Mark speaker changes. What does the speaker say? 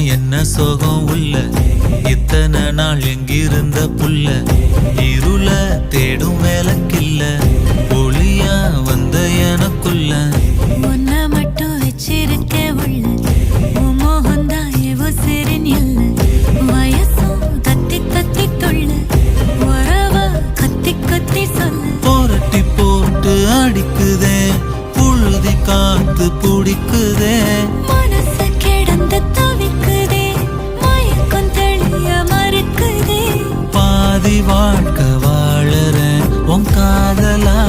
Speaker 1: பக்கம் என்ன சோகம் உள்ள இத்தனை நாள் எங்கிருந்த புல்ல இருள தேடும் வேலைக்கில்ல ஒளியா வந்த எனக்குள்ள
Speaker 2: உன்னை மட்டும் வச்சிருக்க உள்ள மோகந்தான் எவோ சிறின் இல்ல வயசும் தத்தி தத்தி தொள்ள உறவ கத்தி கத்தி சொல்ல
Speaker 1: போரட்டி போட்டு அடிக்குதே புழுதி காத்து பிடிக்குதே
Speaker 2: மனசு கிடந்து தவிக்குதே மயக்கம் தெளிய மறுக்குதே
Speaker 1: பாதி வாழ்க்கை வாழறேன் உன் காதலா